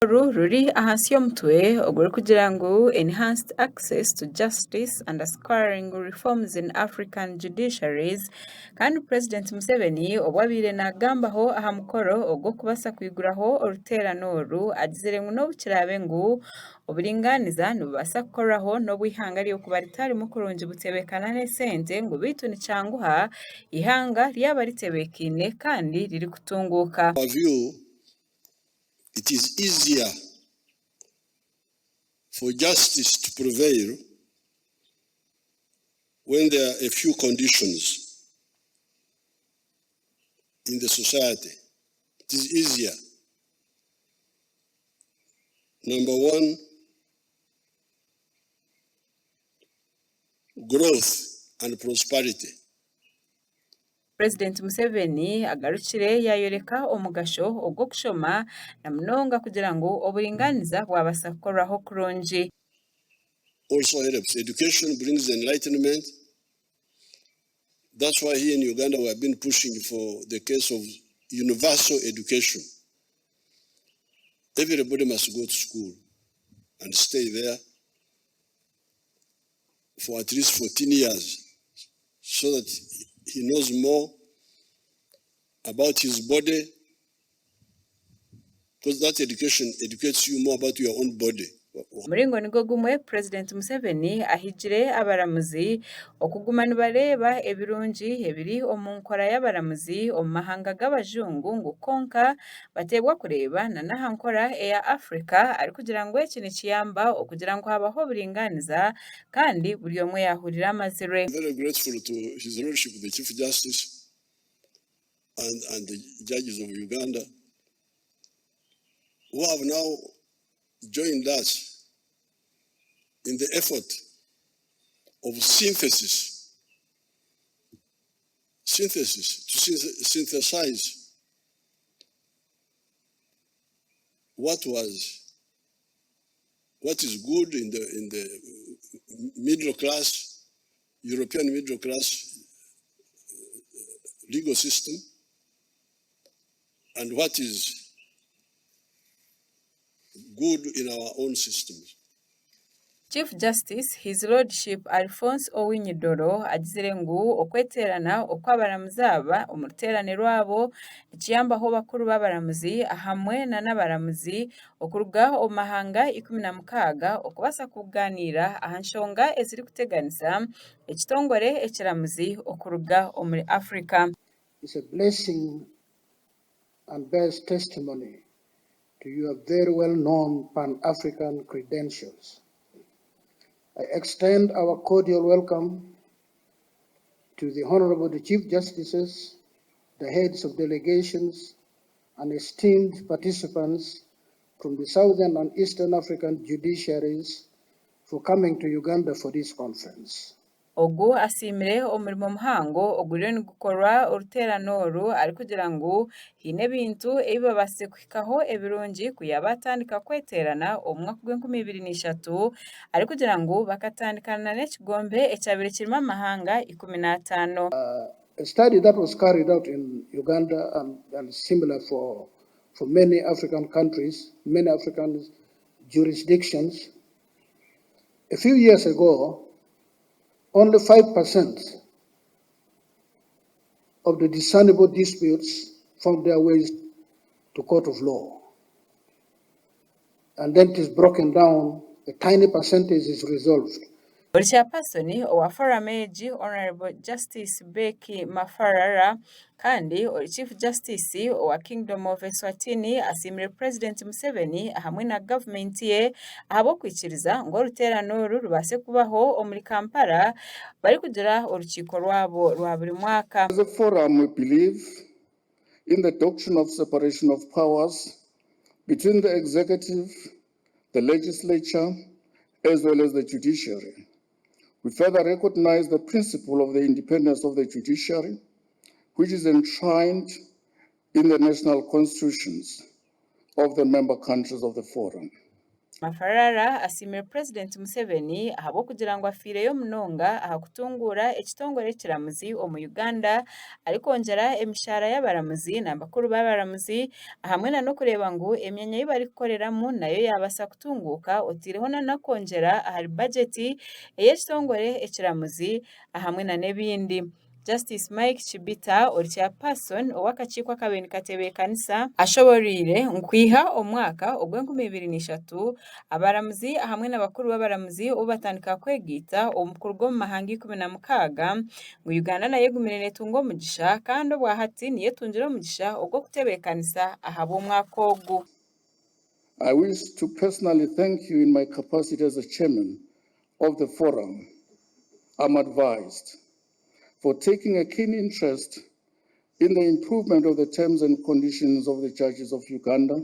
Ruri ahansi y'omutwe oguri kugira ngu enhanced access to justice underscoring reforms in African judiciaries kandi President Museveni obwabire nagambaho aha mukoro ogwo kubasa kwiguraho oruterano oru agizire ngu n'obukirabe ngu oburinganiza nibubasa kukoraho n'obwihanga lyokuba ritari mukurungi butebekana n'esente ngu bitu nicyanguha ihanga lyaba ritebekine kandi riri kutunguka. It is easier for justice to prevail when there are a few conditions in the society. It is easier. Number one, growth and prosperity. President Museveni agarukire yayoreka omugasho ogwo kushoma na munonga kugira ngu oburinganiza bwabasa kukoraho kurungi. Also helps. Education brings enlightenment. That's why here in Uganda we have been pushing for the case of universal education. Everybody must go to school and stay there for at least 14 years so that he knows more about his body, because that education educates you more about your own body. Muringo nigo gumwe President Museveni ahijire abaramuzi okuguma nibareba ebirungi ebiri omunkora y'abaramuzi omu mahanga g'abajungu ngu konka batebwa kureba na nahankora eya Africa ari kugira ngu eki nikiyamba okugira ngu habaho oburinganiza kandi buri omwe yahurira amazirwe. I'm very grateful to His Lordship, the Chief Justice and the judges of Uganda who have now joined us in the effort of synthesis to synthesize what is good in the middle class, European middle class legal system, and what is good in our own systems. Chief Justice His Lordship Alphonse Owinyidoro agizire ngu okweterana okw'abaramuzi omuruterane rwabo nikiyambaho bakuru b'abaramuzi hamwe na n'abaramuzi okuruga omu mahanga 16 okubasa kuganira aha nshonga eziri kuteganisa ekitongore ekiramuzi okuruga omuri Africa. It's a blessing and bears testimony to your very well-known Pan-African credentials. I extend our cordial welcome to the Honorable Chief Justices, the heads of delegations, and esteemed participants from the Southern and Eastern African judiciaries for coming to Uganda for this conference. Ogu asimire omurimo muhango oguriyo nigukorwa oruterano oru ari kugira ngu hine bintu ebibabase kuhikaho ebirungi kuyabatandika kweterana omwaka gw'2023 ari kugira ngu bakatandikana n'ekigombe ekyabire kirimo amahanga 15. A study that was carried out in Uganda and similar for many African countries, many African jurisdictions. A few years ago, only 5% of the discernible disputes found their ways to court of law. And then it is broken down, a tiny percentage is resolved. Chairperson owa Forum Age Honorable Justice Becky Mafarara kandi Chief Justice owa Kingdom of Eswatini asimire President Museveni hamwe na government ye ahabo kwikiriza ngo ruterano rubase kubaho omuri Kampala bari kugira urukiko rwabo rwa buri mwaka. As a forum, we believe in the doctrine of separation of powers between the executive, the legislature, as well as the judiciary. We further recognize the principle of the independence of the judiciary, which is enshrined in the national constitutions of the member countries of the Forum. Mafarara asimira President Museveni ahabo kugira ngo afireyo munonga aha kutungura ekitongore kiramuzi omu Uganda arikongera emishara y'abaramuzi n'abakuru b'abaramuzi hamwe na no kureba ngo emyanya y'ibari kukoreramu nayo yabasa kutunguka otireho na nakongera ahari budget ey'ekitongore ekiramuzi hamwe na nebindi. Justice Mike Chibita ori chairperson ow'akakiiko akabeini katebe kanisa ashoborire nkwiha omwaka ogw'2023 abaramuzi hamwe n'abakuru b'abaramuzi obatandika kwegita omukuru gw'omu mahanga 16 ngu Uganda nayo egumire netunga omugisha kandi obwahati niyo etungire omugisha ogw'okutebekanisa ahaba omwaka ogu. I wish to personally thank you in my capacity as a chairman of the forum. I'm advised for taking a keen interest in the improvement of the terms and conditions of the judges of Uganda,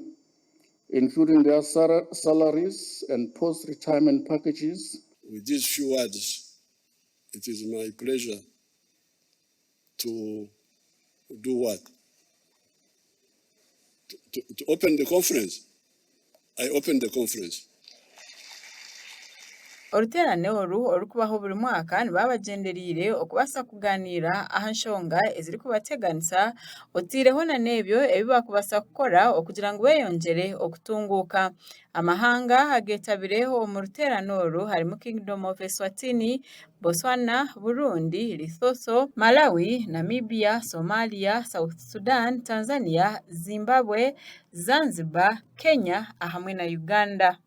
including their salaries and post-retirement packages. With these few words, it is my pleasure to do what? To open the conference. I opened the conference. Oruterane oru orukubaho buri mwaka nibabagenderire okubasa kuganira aha nshonga eziri kubateganisa otireho na nebyo ebibakubasa kukora okugira ngo beyongere okutunguka. Amahanga agetabireho omu ruterane oru harimu Kingdom of Eswatini, Botswana, Burundi, Lesotho, Malawi, Namibia, Somalia, South Sudan, Tanzania, Zimbabwe, Zanzibar, Kenya hamwe na Uganda.